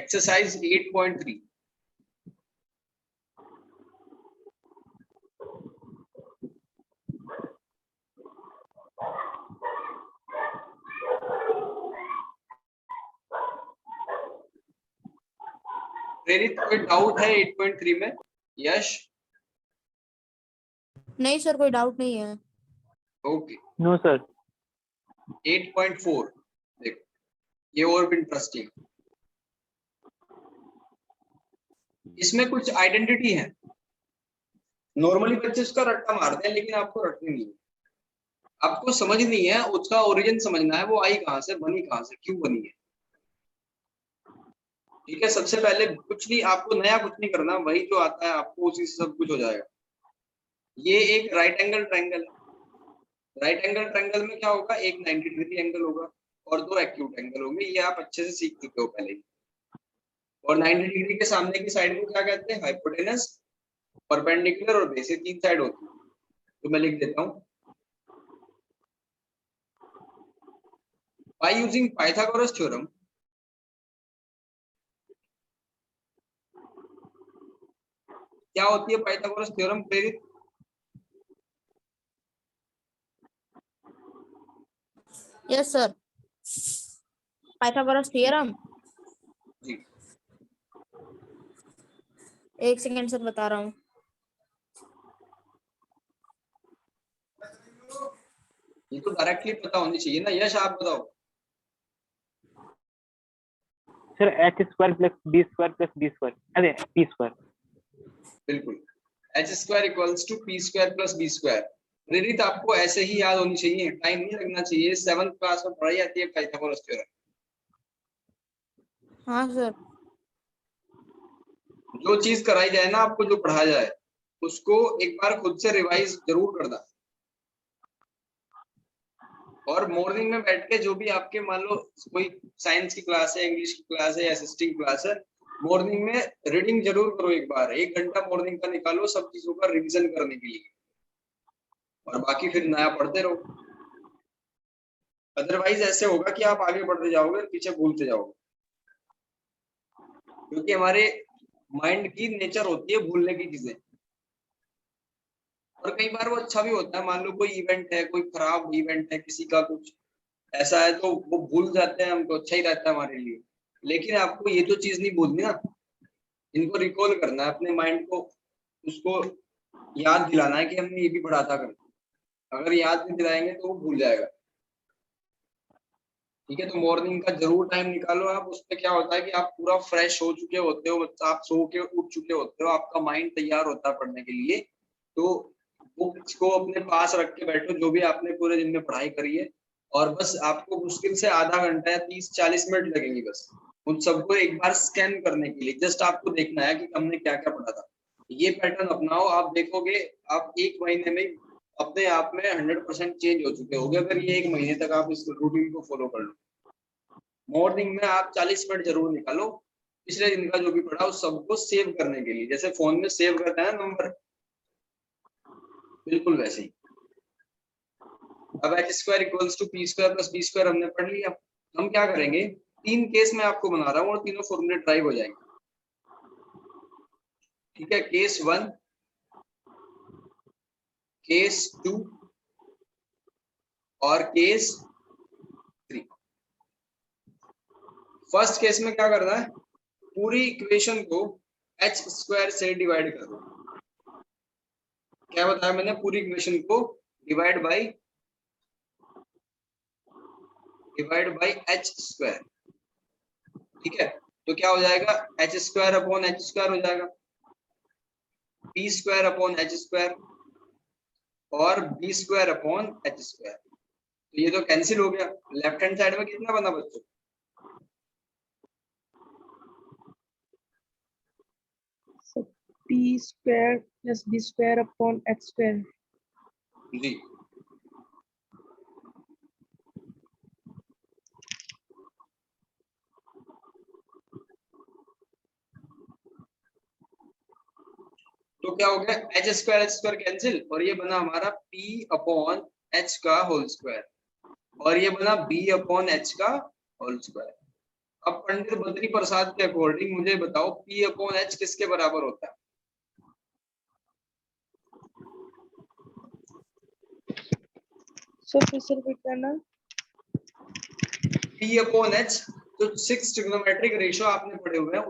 Exercise 8.3 प्रेरित कोई doubt है 8.3 में? यश? नहीं सर, कोई डाउट नहीं है। ओके। No sir. 8.4 देखो, ये और भी इंटरेस्टिंग। इसमें कुछ आइडेंटिटी है। नॉर्मली बच्चे उसका रट्टा मारते हैं, लेकिन आपको रटनी नहीं है, आपको समझ नहीं है, उसका ओरिजिन समझना है, वो आई कहां से, बनी कहां से, क्यों बनी है। ठीक है, सबसे पहले कुछ नहीं, आपको नया कुछ नहीं करना, वही जो आता है आपको उसी से सब कुछ हो जाएगा। ये एक राइट एंगल ट्रायंगल है। राइट एंगल ट्रायंगल में क्या होगा, एक 90 डिग्री एंगल होगा और दो एक्यूट एंगल होंगे, ये आप अच्छे से सीख चुके हो पहले ही। और 90 डिग्री के सामने की साइड को क्या कहते हैं, हाइपोटेनस, परपेंडिकुलर और बेस, 3 साइड होती है। तो मैं लिख देता हूँ, बाय यूजिंग पाइथागोरस थ्योरम क्या होती है पाइथागोरस थ्योरम प्रेरित? Yes sir, Pythagoras theorem. जी, एक सेकेंड सर, बता रहा हूँ। ये तो डायरेक्टली पता होनी चाहिए ना। यश आप बताओ। Sir h square plus b square plus b square, अरे p स्क्वायर। बिल्कुल, h square equals to p square plus B square. Prerit आपको ऐसे ही याद होनी चाहिए, टाइम नहीं लगना चाहिए। 7th क्लास में पढ़ाई जाती है पाइथागोरस थ्योरम। हाँ सर। जो चीज कराई जाए ना आपको, जो पढ़ाया जाए, उसको एक बार खुद से रिवाइज जरूर करना। और मॉर्निंग में बैठ के जो भी आपके, मान लो कोई साइंस की क्लास है, इंग्लिश की क्लास है या असिस्टिंग क्लास है, मॉर्निंग में रीडिंग जरूर करो। एक बार 1 घंटा मॉर्निंग का निकालो सब चीजों का रिवीजन करने के लिए, और बाकी फिर नया पढ़ते रहो। अदरवाइज ऐसे होगा कि आप आगे बढ़ते जाओगे, पीछे भूलते जाओगे, क्योंकि हमारे माइंड की नेचर होती है भूलने की चीजें। और कई बार वो अच्छा भी होता है, मान लो कोई इवेंट है, कोई खराब इवेंट है, किसी का कुछ ऐसा है, तो वो भूल जाते हैं, हमको अच्छा ही रहता है हमारे लिए। लेकिन आपको ये तो चीज नहीं भूलनी ना, इनको रिकॉल करना है अपने माइंड को, उसको याद दिलाना है कि हमने ये भी पढ़ा था करके। अगर याद नहीं दिलाएंगे तो वो भूल जाएगा। ठीक है, तो मॉर्निंग का जरूर टाइम निकालो आप। उसमें क्या होता है कि आप पूरा फ्रेश हो चुके होते हो, आप सो के उठ चुके होते हो, आपका माइंड तैयार होता है पढ़ने के लिए। तो बुक्स को अपने पास रख के बैठो, जो भी आपने पूरे दिन में पढ़ाई करी है, और बस आपको मुश्किल से आधा घंटा या 30-40 मिनट लगेंगे बस उन सबको एक बार स्कैन करने के लिए। जस्ट आपको देखना है कि हमने क्या क्या पढ़ा था। ये पैटर्न अपनाओ, आप देखोगे आप 1 महीने में अपने आप में 100% चेंज हो चुके होंगे, अगर ये 1 महीने तक आप इस रूटीन को फॉलो कर लो। मॉर्निंग में आप 40 मिनट जरूर निकालो, पिछले दिन का जो भी पढ़ा उस सबको सेव करने के लिए, जैसे फोन में सेव करते हैं नंबर, बिल्कुल वैसे ही। अब h square equals to p square plus B square हमने पढ़ लिया। हम क्या करेंगे, 3 केस में आपको बना रहा हूँ और तीनों फॉर्मूले ड्राइव हो जाएंगे। ठीक है, केस 1, केस 2 और केस 3। फर्स्ट केस में क्या करना है, पूरी इक्वेशन को एच स्क्वायर से डिवाइड कर दो। क्या बताया मैंने, पूरी इक्वेशन को डिवाइड बाय एच स्क्वायर। ठीक है, तो क्या हो जाएगा, H square upon H square हो जाएगा, P square upon H square और B square upon H square. तो ये तो कैंसिल हो गया। लेफ्ट हैंड साइड में कितना बना बच्चों, P square plus B square upon H square. जी, तो क्या हो गया, एच स्क्वायर कैंसिल, और ये बना हमारा पी अपॉन एच का होल स्क्वायर, और ये बना बी अपॉन एच का होल स्क्वायर। अब पंडित बद्री प्रसाद के अकॉर्डिंग मुझे बताओ P अपॉन H किसके बराबर होता है? सो फिर से रिपीट करना। P अपॉन H जो 6 ट्रिग्नोमेट्रिक रेशियो आपने पढ़े हुए हैं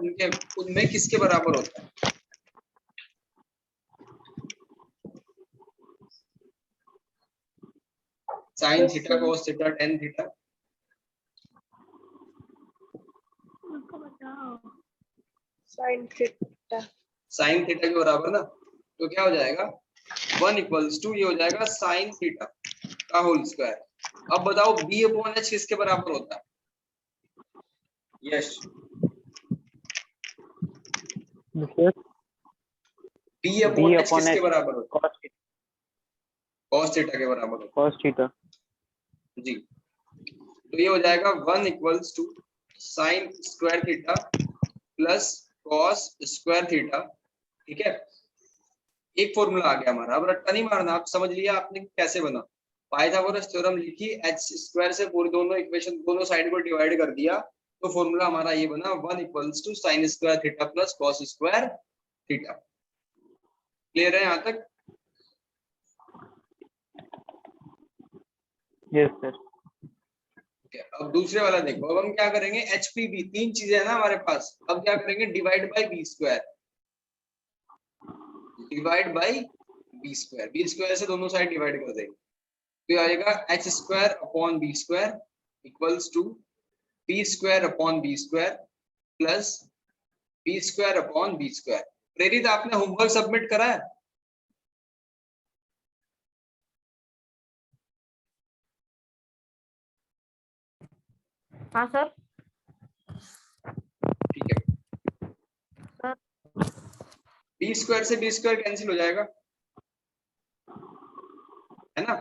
उनमें किसके बराबर होता है? Sine theta, cos theta, tan theta. Sine theta. Sine theta के बराबर ना, तो क्या हो जाएगा 1 इक्वल्स टू ये हो जाएगा साइन थीटा का होल स्क्वायर। अब बताओ B अपॉन H किसके बराबर होता है? यस, B अपॉन H किसके बराबर होता है? cos थीटा के बराबर होता cos थीटा है जी। तो ये हो जाएगा 1 equals to sine square theta plus cos square theta. ठीक है, एक फॉर्मूला आ गया हमारा। अब रट्टा नहीं मारना, आप समझ लिया आपने कि कैसे बना। पाइथागोरस थ्योरम लिखी, h स्क्वायर से पूरी दोनों इक्वेशन दोनों साइड को डिवाइड कर दिया, तो फॉर्मूला हमारा ये बना 1 equals to sine square theta plus cos square theta. Clear है यहाँ तक? Yes sir. अब दूसरे वाला देखो। अब हम क्या करेंगे, HPB तीन चीजें है ना हमारे पास। अब क्या करेंगे, divide by b square, divide by b square. B square से दोनों साइड डिवाइड कर देंगे, तो आएगा h square upon b square equals to b square upon b square plus B square upon b square. Prerit, आपने होमवर्क सबमिट करा है? हाँ सर। ठीक है, सर बी स्क्वायर से बी स्क्वायर कैंसिल हो जाएगा, है ना।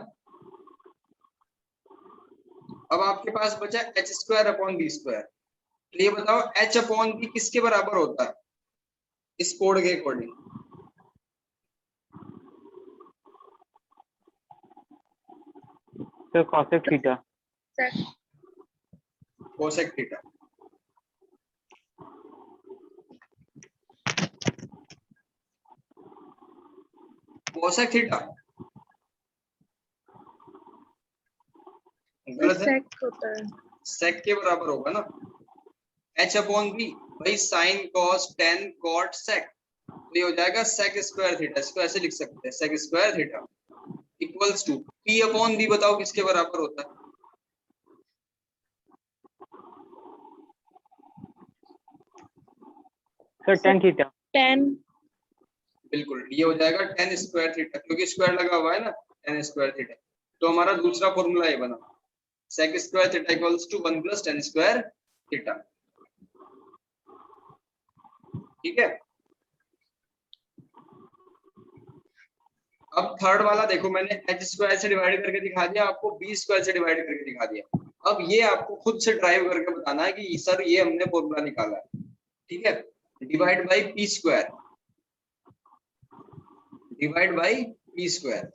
अब आपके पास बचा h square upon b square. तो ये बताओ h अपॉन बी किसके बराबर होता है इस कोड के according? Sir cosec theta. Cosec theta. Cosec theta गलत है, सेक होता है। सेक के बराबर होगा ना। h अपॉन बी भाई sine cos tan cot sec, तो ये हो जाएगा सेक स्क्वायर थीटा। इसको ऐसे लिख सकते हैं, sec square theta equals to p upon b बताओ किसके बराबर होता है? Sir tan theta. टेन। बिल्कुल, ये हो जाएगा टेन स्क्वायर थीटा, क्योंकि स्क्वायर लगा हुआ है ना, टेन स्क्वायर थीटा। तो हमारा दूसरा फॉर्मूला ये बना, sec square theta equals to 1 plus tan square theta. ठीक है, अब थर्ड वाला देखो, मैंने h स्क्वायर से डिवाइड करके दिखा दिया, आपको b स्क्वायर से डिवाइड करके दिखा दिया। अब ये आपको खुद से ड्राइव करके बताना है कि सर ये हमने फॉर्मूला निकाला है। ठीक है, divide by p square, divide bye p square.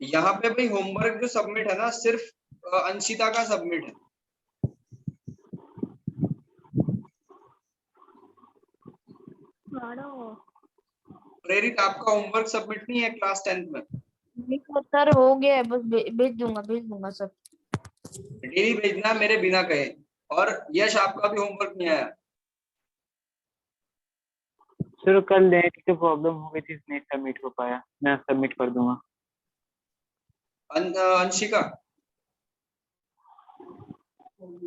यहाँ पे भाई होमवर्क जो सबमिट है ना, सिर्फ अंशिता का सबमिट है। प्रेरित, आपका होमवर्क सबमिट नहीं है क्लास 10th में? सर हो गया है, बस भेज दूंगा सर। डेली भेजना मेरे बिना कहे। और यश, आपका भी होमवर्क नहीं आया? सर कल नेट की प्रॉब्लम हो गई थी, नहीं सबमिट हो पाया। मैं सबमिट कर दूंगा। अंशिका?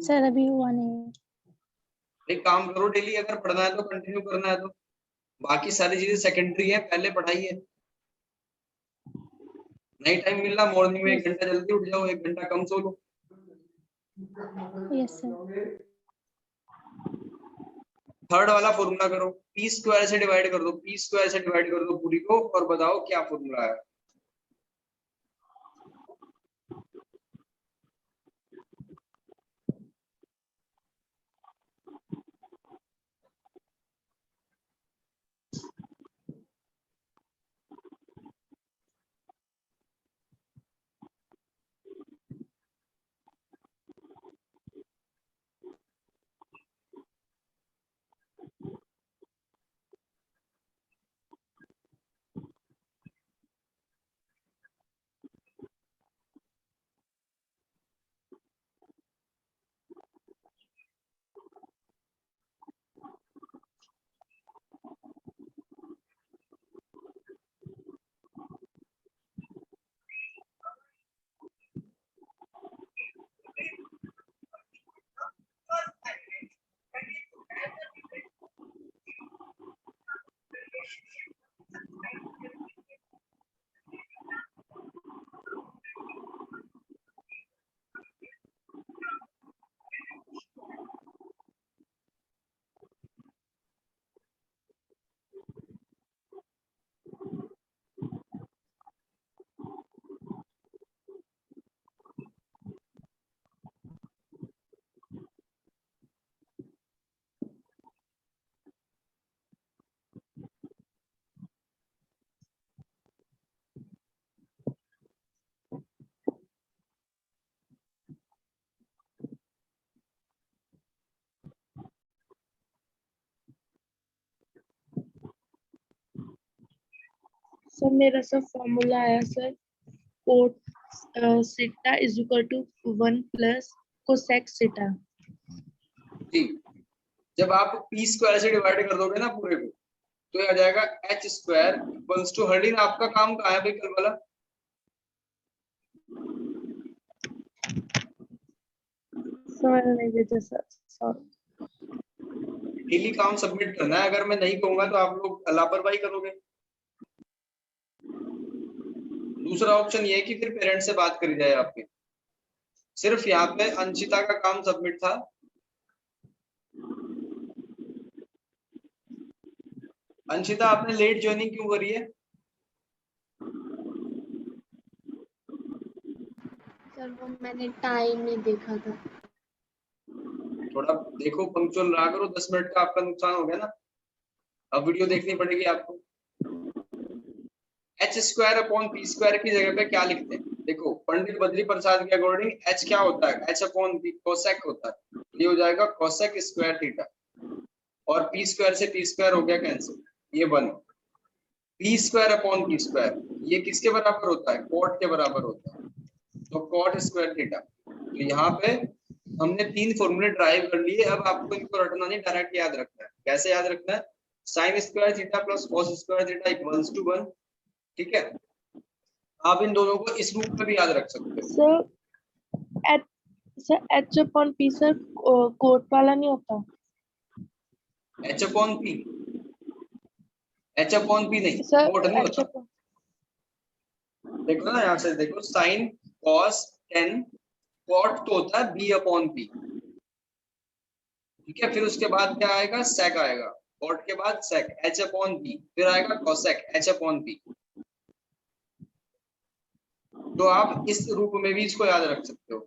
सर अभी हुआ नहीं। एक काम करो, डेली अगर पढ़ना है तो कंटिन्यू करना है तो, बाकी सारी चीजें सेकेंडरी है, पहले पढ़ाई है। नहीं टाइम मिल रहा, मॉर्निंग में 1 घंटा जल्दी उठ जाओ, 1 घंटा कम सो लो। Yes sir. थर्ड वाला फॉर्मूला करो, p स्क्वायर से डिवाइड कर दो, p स्क्वायर से डिवाइड कर दो पूरी को, और बताओ क्या फॉर्मूला है। सर मेरा सब फॉर्मूला आया sir, cot theta is equal to 1 plus cosec theta. जी, जब आप पी स्क्वायर से डिवाइड कर दोगे ना पूरे को, तो ये आ जाएगा एच स्क्वायर इक्वल्स टू, हर्लिन आपका काम कहाँ है भाई कल वाला? सर नहीं भेजा सर, सॉरी। डेली काम सबमिट करना है, अगर मैं नहीं कहूंगा तो आप लोग लापरवाही करोगे। दूसरा ऑप्शन ये है कि फिर पेरेंट्स से बात करी जाए आपके। सिर्फ यहाँ पे अंशिता का काम सबमिट था। अंशिता आपने लेट ज्वाइनिंग क्यों करी है? सर वो मैंने टाइम नहीं देखा था। थोड़ा देखो, पंक्चुअल रहा करो। 10 मिनट का आपका नुकसान हो गया ना, अब वीडियो देखनी पड़ेगी आपको। H square upon P square की जगह पे क्या लिखते हैं? देखो, पंडित बद्री प्रसाद के अकॉर्डिंग एच क्या होता है? एच अपॉन पी कोसेक होता है। ये हो जाएगा कोसेक स्क्वायर थीटा, और पी स्क्वायर से पी स्क्वायर हो गया कैंसिल, ये 1। P square upon P square ये किसके बराबर होता है? कॉट के बराबर होता है, तो कॉट स्क्वायर थीटा। तो यहाँ पे हमने 3 फॉर्मूले ड्राइव कर लिए। अब आपको इनको रटना नहीं, डायरेक्ट याद रखना है। कैसे याद रखना है? Sine square theta plus cos square theta equals to 1। ठीक है, आप इन दोनों को इस रूप में भी याद रख सकते हो। Sir H upon P sir cot वाला नहीं होता? H upon P, H upon P नहीं, सर कोट नहीं एच होता। देखो ना, यहाँ से देखो, साइन कॉस टेन, कॉट तो होता है बी अपॉन पी। ठीक है, फिर उसके बाद क्या आएगा? सेक आएगा, कॉट के बाद सेक एच अपॉन पी, फिर आएगा कोसेक एच अपॉन पी। तो आप इस रूप में भी इसको याद रख सकते हो।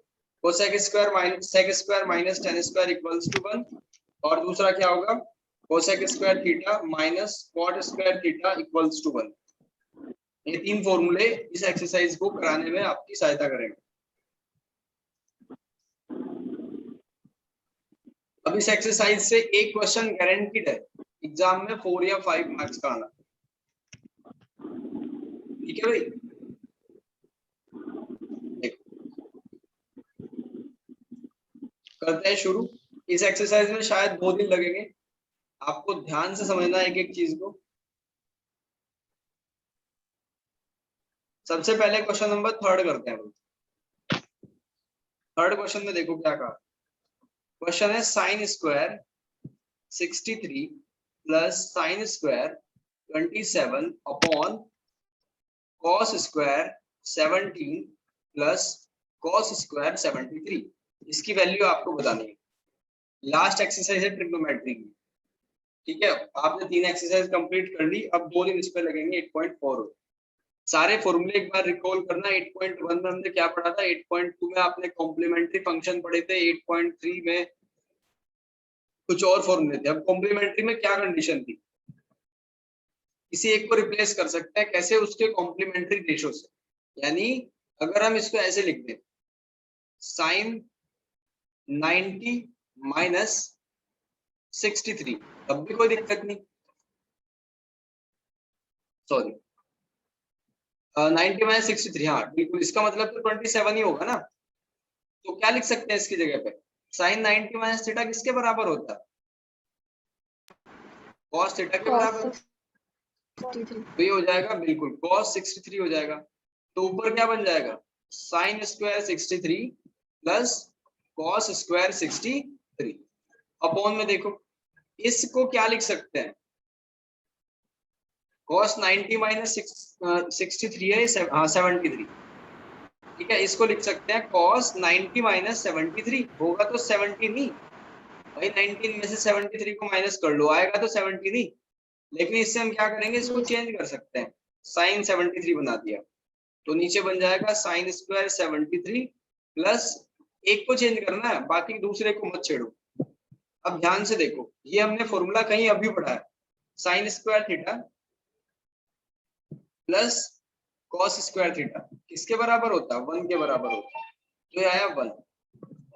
Cosec square minus sec square minus tan square equals to 1, और दूसरा क्या होगा? Cosec square theta minus cot square theta equals to 1। ये 3 फॉर्मूले इस एक्सरसाइज को कराने में आपकी सहायता करेंगे। अब इस एक्सरसाइज से एक क्वेश्चन गारंटीड है एग्जाम में 4 या 5 मार्क्स का आना। ठीक है भाई, करते हैं शुरू। इस एक्सरसाइज में शायद 2 दिन लगेंगे, आपको ध्यान से समझना है एक एक चीज को। सबसे पहले क्वेश्चन नंबर 3 करते हैं। 3rd क्वेश्चन में देखो क्या कहा। क्वेश्चन है sine square 63 plus sine square 27 upon cos square 17 plus cos square 73। इसकी वैल्यू आपको बतानी है। लास्ट एक्सरसाइज है ट्रिग्नोमेट्री की। ठीक है, आपने 3 एक्सरसाइज कंप्लीट कर ली, अब 2 दिन इस पे लगेंगे। 8.4 सारे फॉर्मूले एक बार रिकॉल करना। 8.1 में हमने क्या पढ़ा था? 8.2 में आपने कॉम्प्लीमेंट्री फंक्शन पढ़े थे। 8.3 में कुछ और फॉर्मूले थे। अब कॉम्प्लीमेंट्री में क्या कंडीशन थी? किसी एक को रिप्लेस कर सकते हैं, कैसे? उसके कॉम्प्लीमेंट्री रेशो से। यानी अगर हम इसको ऐसे लिख दें, साइन 90 माइनस 63, तब भी कोई दिक्कत नहीं। सॉरी, 90 माइनस 63, हाँ बिल्कुल, इसका मतलब तो 27 ही होगा ना। तो क्या लिख सकते हैं इसकी जगह पे? साइन 90 माइनस थीटा किसके बराबर होता है? कॉस थीटा के बराबर। तो ये हो जाएगा बिल्कुल कॉस 63 हो जाएगा। तो ऊपर क्या बन जाएगा? Sine square 63 plus cos square 63 upon में देखो, इसको क्या लिख सकते हैं? cos 90 माइनस 63 है, हाँ 73। ठीक है, इसको लिख सकते हैं cos 90 माइनस 73। होगा तो 70 नहीं भाई, 19 में से 73 को माइनस कर लो, आएगा तो 70 नहीं। लेकिन इससे हम क्या करेंगे? इसको चेंज कर सकते हैं, साइन 73 बना दिया, तो नीचे बन जाएगा साइन स्क्वायर 73 प्लस, एक को चेंज करना है, बाकी दूसरे को मत छेड़ो। अब ध्यान से देखो, ये हमने फॉर्मूला कहीं अभी पढ़ा है, sine square theta plus cos square theta किसके बराबर होता है? 1 के बराबर होता है। तो ये आया 1,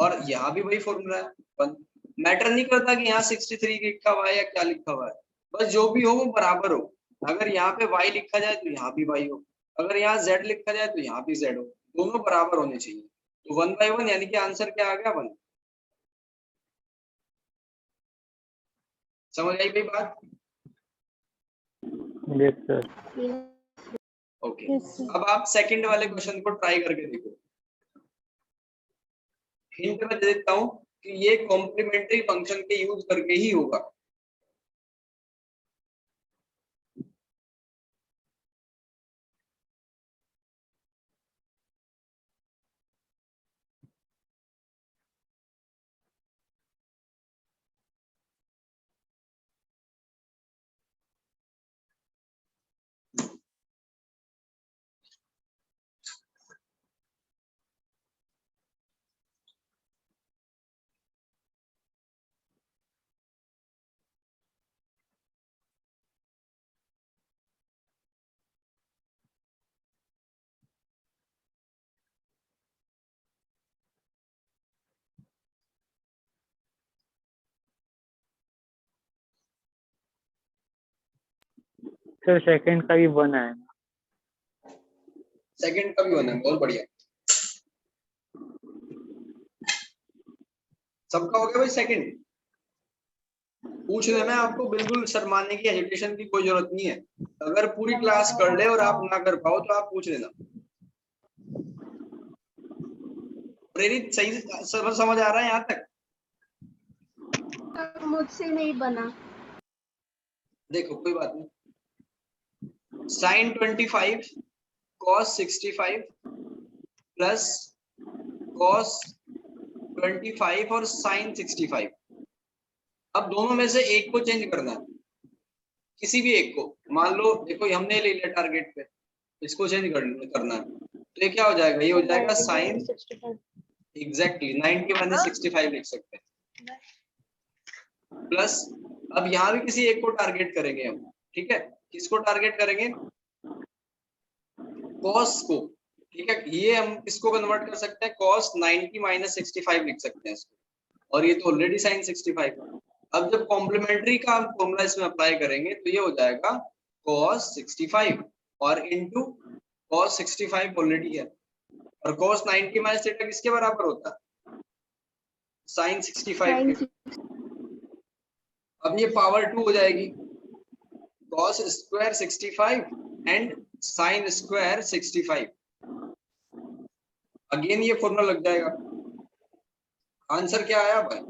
और यहाँ भी वही फॉर्मूला है 1। मैटर नहीं करता कि यहाँ 63 लिखा हुआ है या क्या लिखा हुआ है, बस जो भी हो वो बराबर हो। अगर यहाँ पे y लिखा जाए तो यहाँ भी y हो, अगर यहाँ z लिखा जाए तो यहाँ भी z हो, दोनों बराबर होने चाहिए। तो 1/1 यानी कि आंसर क्या आ गया 1। समझ आई भाई बात? Yes sir. ओके अब आप सेकंड वाले क्वेश्चन को ट्राई करके देखो। हिंट में दे देता हूं कि ये कॉम्प्लीमेंट्री फंक्शन के यूज करके ही होगा। सर सेकंड का भी 1 है। सेकंड का भी होना है, बहुत बढ़िया। सबका हो गया भाई सेकंड। पूछने में आपको बिल्कुल शर्माने की, एजुकेशन की कोई जरूरत नहीं है। अगर पूरी क्लास कर ले और आप ना कर पाओ तो आप पूछ लेना। प्रेरित सही सब समझ आ रहा है यहाँ तक? मुझसे नहीं बना। देखो कोई बात नहीं। sin 25 cos 65 प्लस cos 25 और sin 65। अब दोनों में से एक को चेंज करना है, किसी भी एक को। मान लो देखो हमने ले लिया टारगेट पे, इसको चेंज करना है, तो ये क्या हो जाएगा? ये हो जाएगा sin एग्जैक्टली 90 माइनस 65 लिख सकते हैं। प्लस अब यहाँ भी किसी एक को टारगेट करेंगे हम, ठीक है? किसको टारगेट करेंगे? cos को, ठीक है? ये हम इसको कन्वर्ट कर सकते हैं, cos 90 माइनस 65 लिख सकते हैं इसको, और ये तो ऑलरेडी sin 65। अब जब कॉम्प्लीमेंट्री का हम फॉर्मूला इसमें अप्लाई करेंगे तो ये हो जाएगा cos 65 और इनटू cos 65 ऑलरेडी है, और cos 90 माइनस थीटा किसके बराबर होता है? sin 65 के। अब ये पावर 2 हो जाएगी, cos square 65 and sin square 65। Again ये फॉर्मूला लग जाएगा। आंसर क्या आया भाई?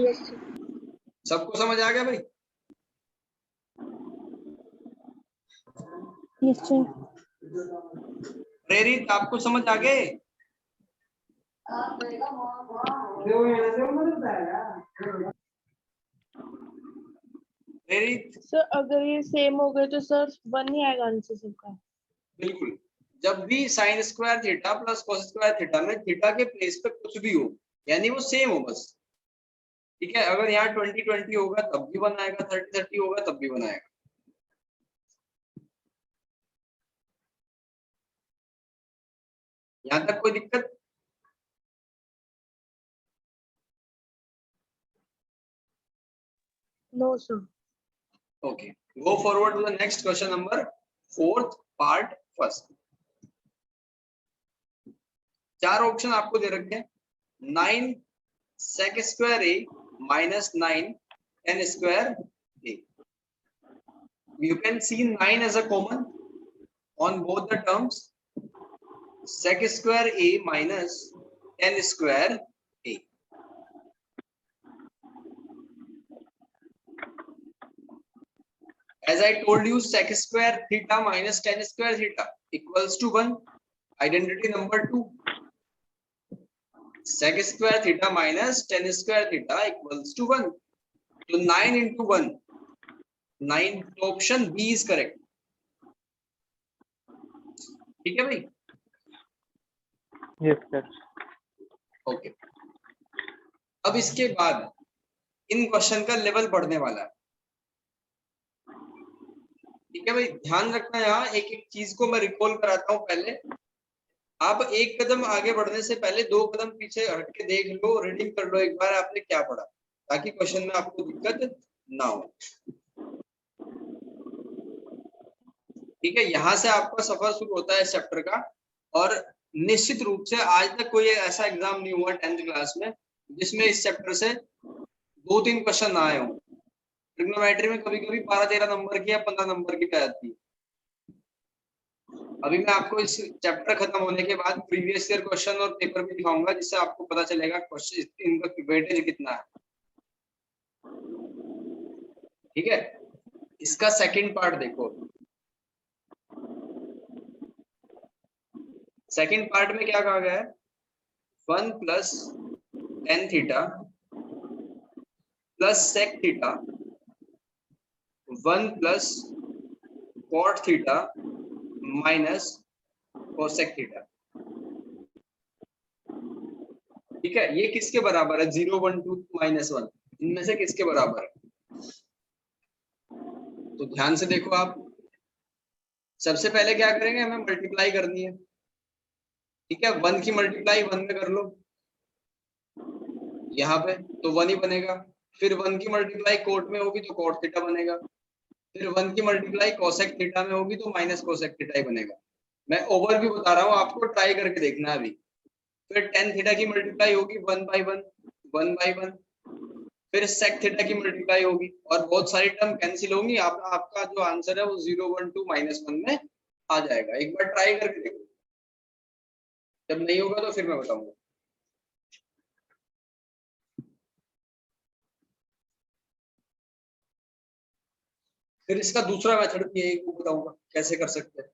यस सबको समझ आ गया भाई? Yes sir. प्रेरित आपको समझ आ गए? प्रेरित सर अगर ये सेम हो गए तो सर 1 ही आएगा आंसर सबका। बिल्कुल। जब भी sin square theta plus cos square theta में थीटा के प्लेस पे कुछ भी हो, यानी वो सेम हो बस, ठीक है? अगर यहाँ 20-20 होगा तब भी बनाएगा, 30-30 होगा तब भी बनाएगा। यहाँ तक कोई दिक्कत? No sir. Okay, go forward to the next question number 4th part first। 4 option आपको दे रखे हैं, 9 sec square a minus 9 tan square a। You can see 9 as a common on both the terms, sec square a minus tan square a। As I told you, sec square theta minus tan square theta equals to 1. Identity number 2. Sec square theta minus tan square theta equals to 1. So 9 into 1. 9. तो option B is correct. ठीक है भाई? Yes sir. Okay. अब इसके बाद इन question का level बढ़ने वाला है, ठीक है भाई? ध्यान रखना, यहाँ एक एक चीज को मैं रिकॉल कराता हूँ। पहले आप एक कदम आगे बढ़ने से पहले 2 कदम पीछे हट के देख लो, रीडिंग कर लो एक बार आपने क्या पढ़ा, ताकि क्वेश्चन में आपको दिक्कत ना हो। ठीक है, यहाँ से आपका सफर शुरू होता है इस चैप्टर का। और निश्चित रूप से आज तक कोई ऐसा एग्जाम नहीं हुआ 10th क्लास में जिसमें इस चैप्टर से 2-3 क्वेश्चन ना आए हों। ट्रिग्नोमेट्री में कभी कभी 12-13 नंबर की या 15 नंबर की आ जाती है। अभी मैं आपको इस चैप्टर खत्म होने के बाद प्रीवियस ईयर क्वेश्चन और पेपर भी दिखाऊंगा, जिससे आपको पता चलेगा क्वेश्चन इनका वेटेज कितना है। ठीक है, इसका सेकंड पार्ट देखो। सेकंड पार्ट में क्या कहा गया है, 1 plus tan theta plus sec theta 1 plus cot theta minus cosec theta. ठीक है, ये किसके बराबर है, 0, 1, 2, -1, इनमें से किसके बराबर है? तो ध्यान से देखो आप। सबसे पहले क्या करेंगे, हमें मल्टीप्लाई करनी है। ठीक है, 1 की मल्टीप्लाई 1 में कर लो यहाँ पे, तो 1 ही बनेगा। फिर 1 की मल्टीप्लाई कोट में होगी तो cot थीटा बनेगा। फिर 1 की मल्टीप्लाई cosec थीटा में होगी तो माइनस cosec थीटा ही बनेगा। मैं ओवरव्यू बता रहा हूँ, आपको ट्राई करके देखना है अभी। फिर tan थीटा की मल्टीप्लाई होगी 1/1, 1/1। फिर sec थीटा की मल्टीप्लाई होगी और बहुत सारी टर्म कैंसिल होंगी। आपका जो आंसर है वो 0, 1, 2, -1 में आ जाएगा। एक बार ट्राई करके देखो, जब नहीं होगा तो फिर मैं बताऊंगा। फिर इसका दूसरा मेथड भी है, वो बताऊंगा कैसे कर सकते हैं।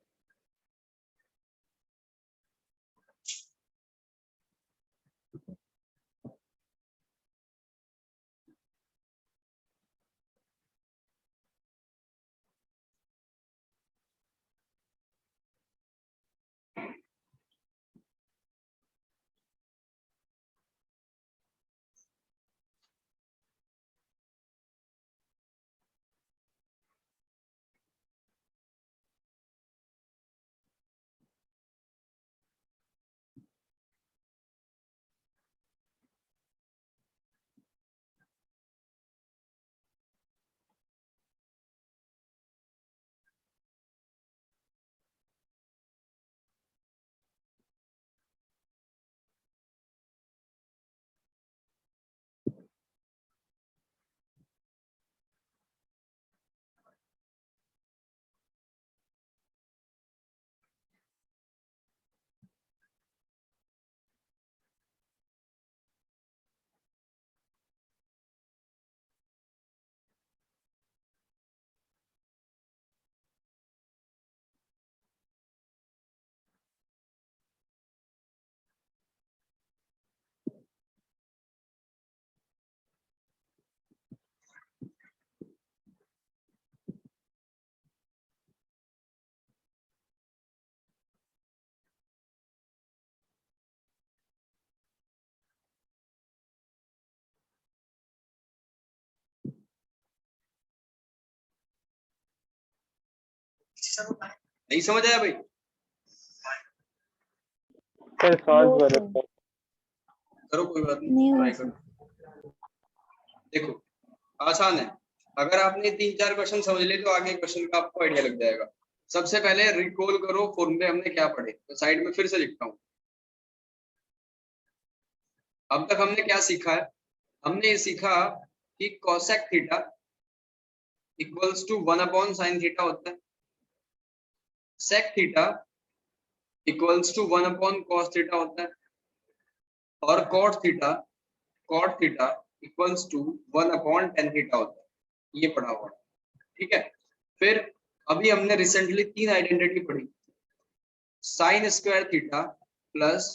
नहीं समझ आया भाई? सर सॉल्व वो करो तो सर। करो, कोई बात नहीं नहीं, हुआ ट्राई सर। करो। देखो, आसान है। अगर आपने 3-4 क्वेश्चन समझ लिए तो आगे क्वेश्चन का आपको आइडिया लग जाएगा। सबसे पहले रिकॉल करो फॉर्मूले हमने क्या पढ़े, तो साइड में फिर से लिखता हूँ। अब तक हमने क्या सीखा है, हमने ये सीखा कि cosec theta equals to 1/sin theta होता है, sec theta equals to 1/cos theta होता है, और cot theta equals to 1/tan theta होता है। ये पढ़ा हुआ है, ठीक है। फिर अभी हमने रिसेंटली 3 आइडेंटिटी पढ़ी, sin square theta plus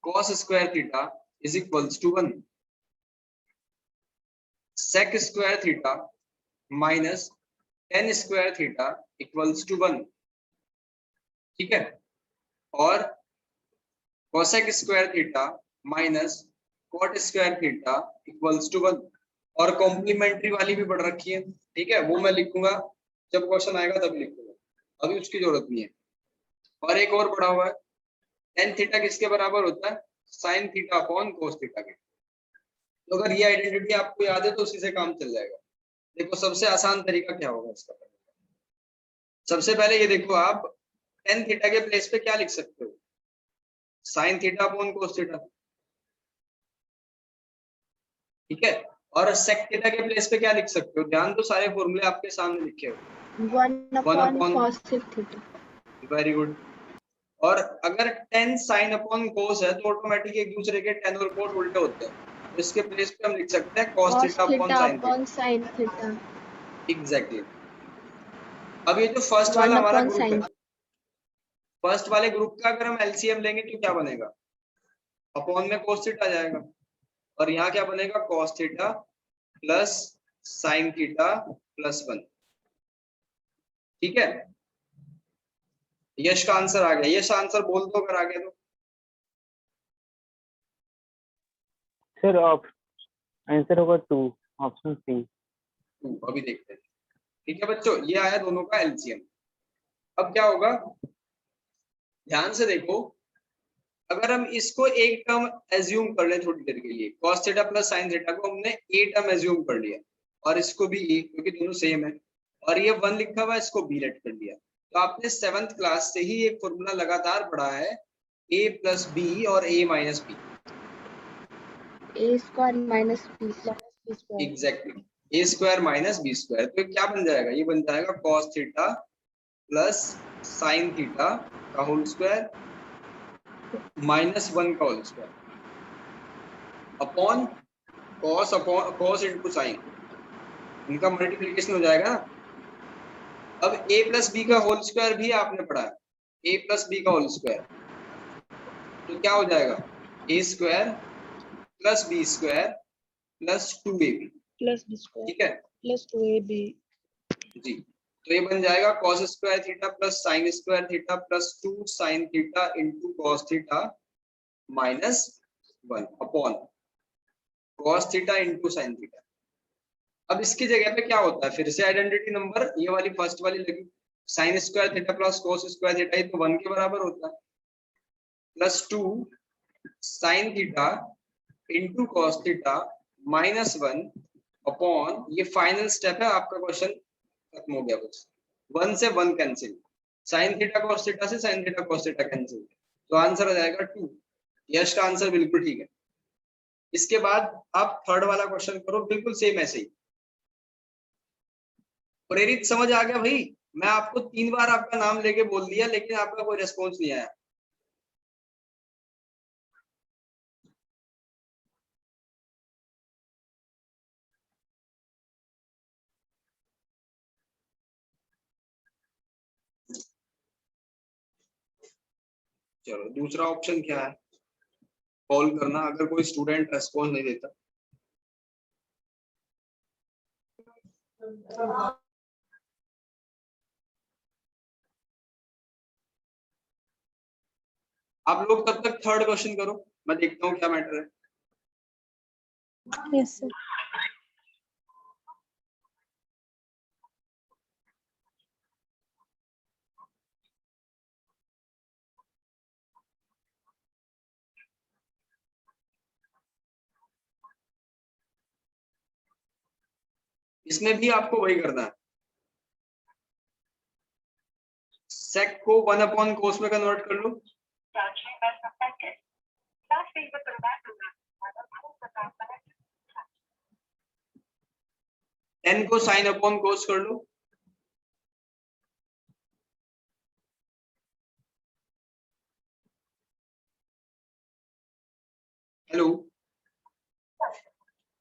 cos square theta is equals to 1, sec square theta minus tan square theta equals to 1, ठीक है। और cosec square theta minus cot square theta equals to 1। और कॉम्प्लीमेंट्री वाली भी पढ़ रखी है, ठीक है, वो मैं लिखूंगा जब क्वेश्चन आएगा तब लिखूंगा, अभी उसकी जरूरत नहीं है। और एक और पढ़ा हुआ है, tan थीटा किसके बराबर होता है, sin theta upon cos theta के। तो अगर ये आइडेंटिटी आपको याद है तो उसी से काम चल जाएगा। देखो सबसे आसान तरीका क्या होगा इसका, सबसे पहले ये देखो, आप tan थीटा के प्लेस पे क्या लिख सकते हो, sin theta upon cos theta, ठीक है। और sec थीटा के प्लेस पे क्या लिख सकते हो, ध्यान दो सारे फॉर्मूले आपके सामने लिखे हो। 1 upon cos theta. Very good. और अगर tan sin अपॉन cos है तो ऑटोमेटिक एक दूसरे के tan और cos उल्टे होते हैं, तो इसके प्लेस पे हम लिख सकते हैं cos Cos theta upon theta sin upon sin theta. Exactly. अब ये जो फर्स्ट 1 वाला हमारा upon ग्रुप है, sin. फर्स्ट वाले ग्रुप का अगर हम एलसीएम लेंगे तो क्या बनेगा, अपॉन में cos थीटा आ जाएगा, और यहाँ क्या बनेगा, cos theta plus sin theta plus 1, ठीक है। यश का आंसर आ गया, यश आंसर बोल दो अगर आ गया तो। सर आंसर होगा 2, ऑप्शन सी। अभी देखते हैं, ठीक है बच्चों, ये आया दोनों का एलसीएम। अब क्या होगा, ध्यान से देखो, अगर हम इसको एक टर्म एज्यूम कर लें थोड़ी देर के लिए, cos theta plus sin theta को हमने ए टर्म एज्यूम कर लिया, और इसको भी ए, क्योंकि दोनों सेम है, और ये 1 लिखा हुआ है, इसको बी लेट कर लिया। तो आपने 7th क्लास से ही एक फॉर्मूला लगातार पढ़ा है, a प्लस बी और a minus B. A square minus B square. Exactly, A square minus B square. तो क्या बन जाएगा, ये बन जाएगा cos theta plus sin theta का होल स्क्वायर माइनस 1 का whole square upon cos into sine, इनका मल्टीप्लिकेशन हो जाएगा ना। अब a प्लस बी का होल स्क्वायर भी आपने पढ़ा है, a प्लस बी का होल स्क्वायर, तो क्या हो जाएगा, a square plus B square plus 2ab, plus b square ठीक है plus 2ab. जी। तो ये बन जाएगा cos square theta plus sin square theta plus 2 sin theta into cos theta minus 1 upon cos theta into sin theta. अब इसकी जगह पे क्या होता है, फिर से आइडेंटिटी नंबर, ये वाली फर्स्ट वाली लगी, sin square theta plus cos square theta, ये तो 1 के बराबर होता है, plus 2 sin theta into cos theta minus 1 upon, ये फाइनल स्टेप है आपका, क्वेश्चन खत्म हो गया बस, 1 से 1 cancel, sin theta cos theta से sin theta cos theta cancel, तो आंसर आ जाएगा 2। यश का आंसर बिल्कुल ठीक है। इसके बाद आप थर्ड वाला क्वेश्चन करो, बिल्कुल सेम ऐसे ही। प्रेरित समझ आ गया भाई, मैं आपको 3 बार आपका नाम लेके बोल दिया, लेकिन आपका कोई रिस्पॉन्स नहीं आया। चलो दूसरा ऑप्शन क्या है, कॉल करना, अगर कोई स्टूडेंट रेस्पॉन्स नहीं देता। आप लोग तब तक थर्ड क्वेश्चन करो, मैं देखता हूँ क्या मैटर है। Yes sir. इसमें भी आपको वही करना है, सेक को 1 अपॉन कोस में कन्वर्ट कर लो, n को साइन अपॉन कोस कर लो, हेलो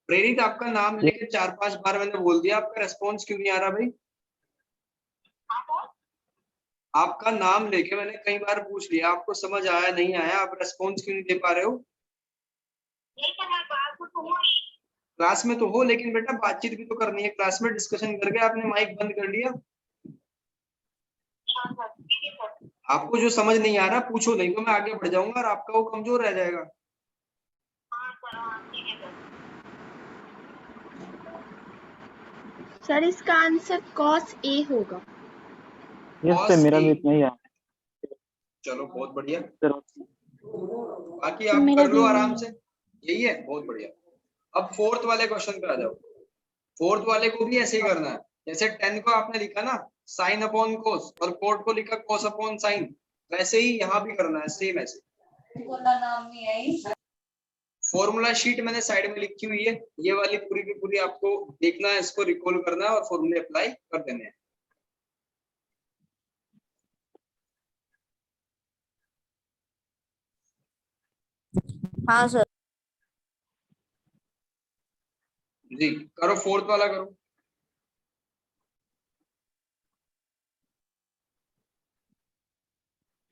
प्रेरित, आपका नाम लेके 4-5 बार मैंने बोल दिया, आपका रेस्पॉन्स क्यों नहीं आ रहा भाई? आपका नाम लेके मैंने कई बार पूछ लिया, आपको समझ आया नहीं आया, आप रेस्पॉन्स क्यों नहीं दे पा रहे हो? क्लास में तो हो, लेकिन बेटा बातचीत भी तो करनी है, क्लास में डिस्कशन करके आपने माइक बंद कर लिया। आपको जो समझ नहीं आ रहा पूछो, नहीं तो मैं आगे बढ़ जाऊंगा और आपका वो कमजोर रह जाएगा। सर इसका आंसर cos A होगा। यस सर, मेरा भी इतना ही है। चलो बहुत बढ़िया, सर बाकी आप कर लो आराम से, यही है, बहुत बढ़िया। अब फोर्थ वाले क्वेश्चन पे आ जाओ। फोर्थ वाले को भी ऐसे ही करना है, जैसे 10 को आपने लिखा ना, साइन अपॉन कोस और कोट को लिखा कोस अपॉन साइन, वैसे ही यहाँ भी करना है सेम ऐसे। फॉर्मूला शीट मैंने साइड में लिखी हुई है, ये वाली पूरी की पूरी आपको देखना है, इसको रिकॉल करना है और फॉर्मूले अप्लाई कर देने हैं। हाँ सर। जी करो, फोर्थ वाला करो।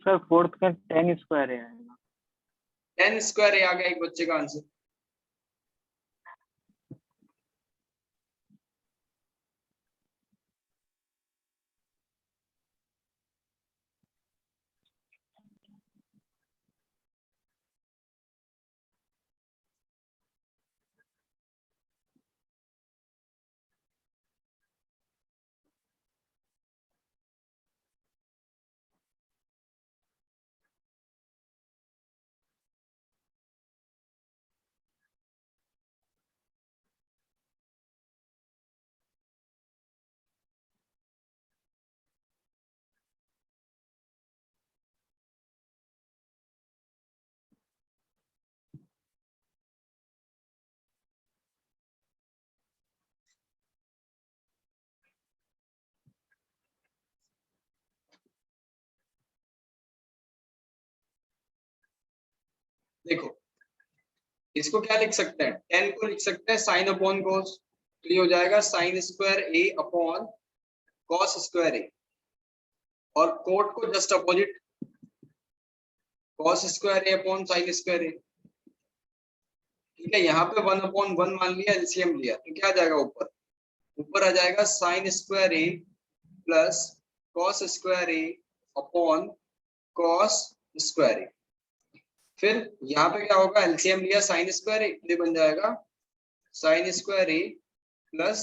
सर फोर्थ का 10 स्क्वायर है। 10 स्क्वायर आ गया एक बच्चे का आंसर। देखो इसको क्या लिख सकते हैं, 10 को लिख सकते हैं साइन अपॉन कोस, तो ये हो जाएगा साइन स्क्वायर ए अपॉन कॉस स्क्वायर ए, और कोट को जस्ट अपोजिट कॉस स्क्वायर ए अपॉन साइन स्क्वायर ए। ठीक है, यहाँ पे 1 अपॉन 1 मान लिया, एलसीएम लिया, तो क्या आ जाएगा ऊपर, ऊपर आ जाएगा साइन स्क्वायर ए प्लस कॉस स्क्वायर ए अपॉन कॉस स्क्वायर ए। फिर यहाँ पे क्या होगा, एलसीएम लिया साइन स्क्वायर ए, ये बन जाएगा साइन स्क्वायर ए प्लस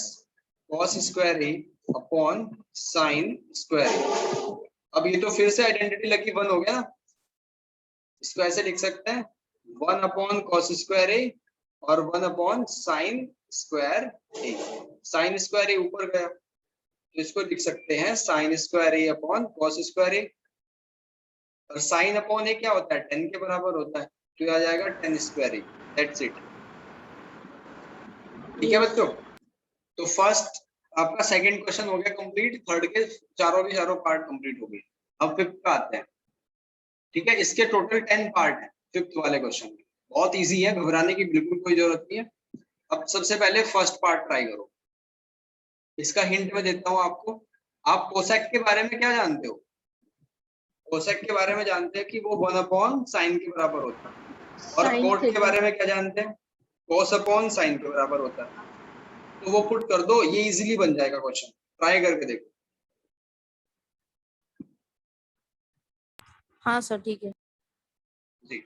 कॉस स्क्वायर ए अपॉन साइन स्क्वायर ए। अब ये तो फिर से आइडेंटिटी लगी 1 हो गया ना, इसको ऐसे लिख सकते हैं 1 अपॉन कॉस स्क्वायर ए और 1 अपॉन साइन स्क्वायर ए। साइन स्क्वायर ए ऊपर गया, तो इसको लिख सकते हैं साइन स्क्वायर ए अपॉन कॉस स्क्वायर ए, और साइन अपॉन ए क्या होता है, 10 के बराबर होता है, तो ये आ जाएगा 10 स्क्वायर ए। That's it. ठीक है बच्चों, तो फर्स्ट आपका सेकंड क्वेश्चन हो गया कंप्लीट, थर्ड के चारों पार्ट कंप्लीट हो गए। अब फिफ्थ पे आते हैं। ठीक है, इसके टोटल 10 पार्ट है फिफ्थ वाले क्वेश्चन के, बहुत इजी है, घबराने की बिल्कुल कोई जरूरत नहीं है। अब सबसे पहले फर्स्ट पार्ट ट्राई करो। इसका हिंट मैं देता हूं आपको। आप कोसेक के बारे में क्या जानते हो, कोसेक के बारे में जानते हैं कि वो 1 अपॉन साइन के बराबर होता है, और Sin कोट के theta. बारे में क्या जानते हैं, कोस अपॉन साइन के बराबर होता है। तो वो पुट कर दो, ये इजीली बन जाएगा क्वेश्चन, ट्राई करके देखो। हाँ सर ठीक है। जी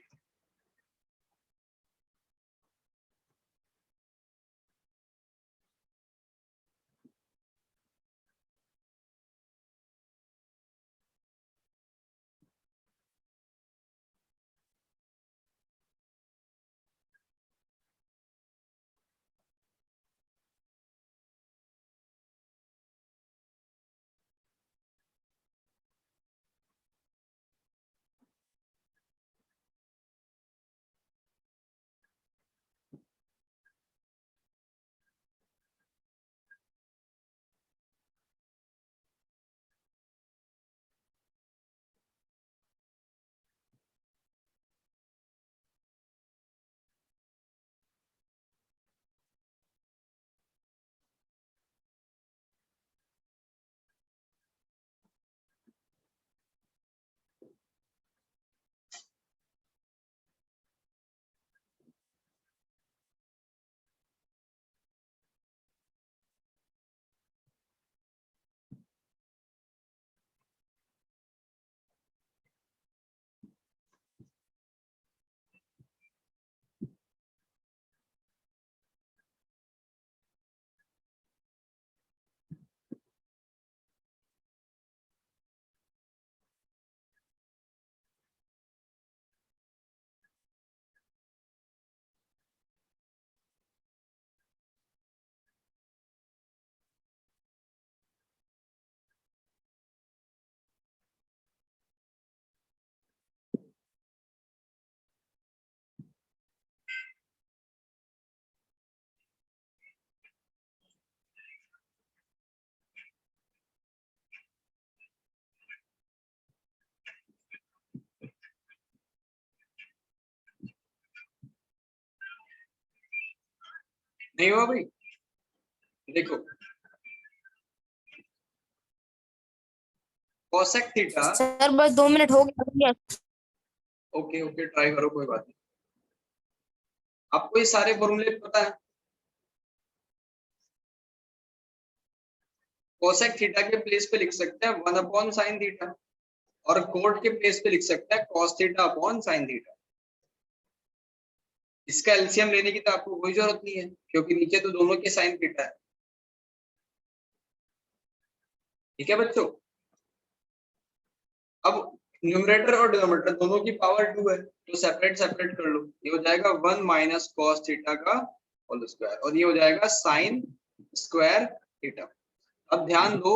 नहीं हुआ भाई? देखो कोसेक थीटा, सर बस 2 मिनट हो गया। ओके ओके ट्राई करो, कोई बात नहीं। आपको ये सारे फॉर्मूले पता है? कोसेक थीटा के प्लेस पे लिख सकते हैं 1 अपॉन साइन थीटा, और कोट के प्लेस पे लिख सकते हैं cos theta upon sine theta. इसका एलसीएम लेने की तो आपको कोई जरूरत नहीं है, क्योंकि नीचे तो दोनों के साइन थीटा है। ठीक है बच्चों, अब न्यूमरेटर और डिनोमिनेटर दोनों की पावर 2 है, तो सेपरेट सेपरेट कर लो। ये हो जाएगा 1 माइनस कॉस थीटा का होल स्क्वायर, और ये हो जाएगा साइन स्क्वायर थीटा। अब ध्यान दो,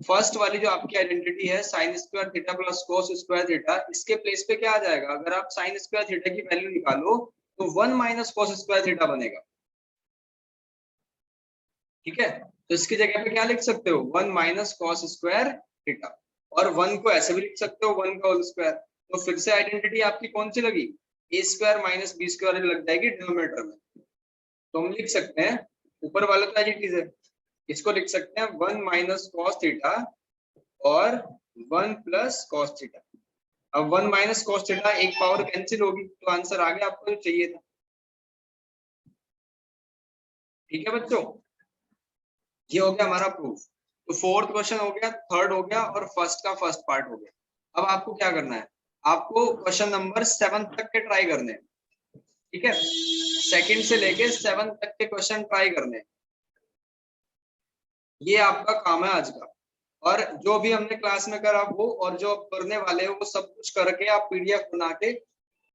फर्स्ट वाली जो आपकी आइडेंटिटी है sine square theta plus cos square theta, इसके प्लेस पे क्या आ जाएगा? अगर आप साइन स्क्वायर थीटा की वैल्यू निकालो तो 1 माइनस कॉस स्क्वायर थीटा बनेगा। ठीक है, तो इसकी जगह पे क्या लिख सकते हो? 1 माइनस कॉस स्क्वायर थीटा, और 1 को ऐसे भी लिख सकते हो 1 का होल स्क्वायर। तो फिर से आइडेंटिटी आपकी कौन सी लगी? ए स्क्वायर माइनस बी स्क्वायर लग जाएगी डिनोमिनेटर में। तो हम लिख सकते हैं, ऊपर वाला तो एज है, इसको लिख सकते हैं 1 माइनस कॉस थीटा और 1 प्लस कॉस थीटा। अब 1 माइनस कॉस थीटा एक पावर कैंसिल होगी, तो आंसर आ गया आपको जो चाहिए था। ठीक है बच्चों, ये हो गया हमारा प्रूफ। तो फोर्थ क्वेश्चन हो गया, थर्ड हो गया, और फर्स्ट का फर्स्ट पार्ट हो गया। अब आपको क्या करना है? आपको क्वेश्चन नंबर 7 तक के ट्राई करने हैं। ठीक है, सेकंड से लेके 7 तक के क्वेश्चन ट्राई करने हैं। ये आपका काम है आज का, और जो भी हमने क्लास में करा वो, और जो करने वाले हैं वो सब कुछ करके आप पीडीएफ बना के